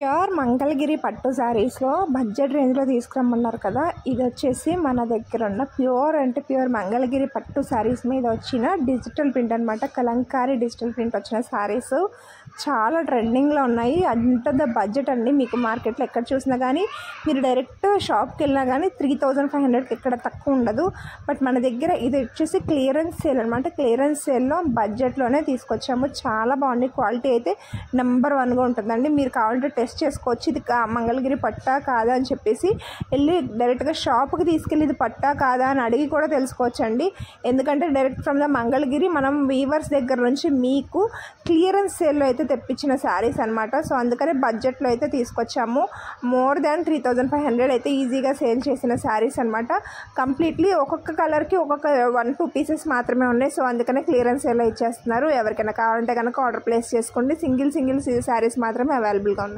Pure Mangalagiri పట్టు శారీస్లో budget రేంజ్లో తీసుకురమ్మన్నారు కదా. ఇది వచ్చేసి మన దగ్గర ఉన్న ప్యూర్ అంటే ప్యూర్ మంగళగిరి పట్టు శారీస్ మీద వచ్చిన డిజిటల్ ప్రింట్ అనమాట. కలంకారీ డిజిటల్ ప్రింట్ వచ్చిన శారీస్ చాలా ట్రెండింగ్లో ఉన్నాయి. అంత బడ్జెట్ అండి. మీకు మార్కెట్లో ఎక్కడ చూసినా కానీ మీరు డైరెక్ట్ షాప్కి వెళ్ళినా కానీ 3500 ఎక్కడ తక్కువ ఉండదు. బట్ మన దగ్గర ఇది వచ్చేసి క్లియరెన్స్ సేల్ అనమాట. క్లియరెన్స్ సేల్లో బడ్జెట్లోనే తీసుకొచ్చాము. చాలా బాగుంది. క్వాలిటీ అయితే నెంబర్ 1గా ఉంటుందండి. మీరు కావాలంటే టెస్ట్ చేసుకోవచ్చు. ఇది మంగళగిరి పట్టా కాదా అని చెప్పేసి వెళ్ళి డైరెక్ట్గా షాప్కి తీసుకెళ్ళి ఇది పట్టా కాదా అని అడిగి కూడా తెలుసుకోవచ్చు అండి. ఎందుకంటే డైరెక్ట్ ఫ్రమ్ ద మంగళగిరి మనం వీవర్స్ దగ్గర నుంచి మీకు క్లియరెన్స్ సేల్లో అయితే తెప్పించిన శారీస్ అనమాట. సో అందుకనే బడ్జెట్లో అయితే తీసుకొచ్చాము. మోర్ దాన్ 3500 అయితే ఈజీగా సేల్ చేసిన శారీస్ అనమాట. కంప్లీట్లీ ఒక్కొక్క కలర్కి ఒక్కొక్క 1-2 పీసెస్ మాత్రమే ఉన్నాయి. సో అందుకనే క్లియరెన్స్ సేల్లో ఇచ్చేస్తున్నారు. ఎవరికైనా కావాలంటే కనుక ఆర్డర్ ప్లేస్ చేసుకోండి. సింగిల్ శారీస్ మాత్రమే అవైలబుల్గా ఉన్నాయి.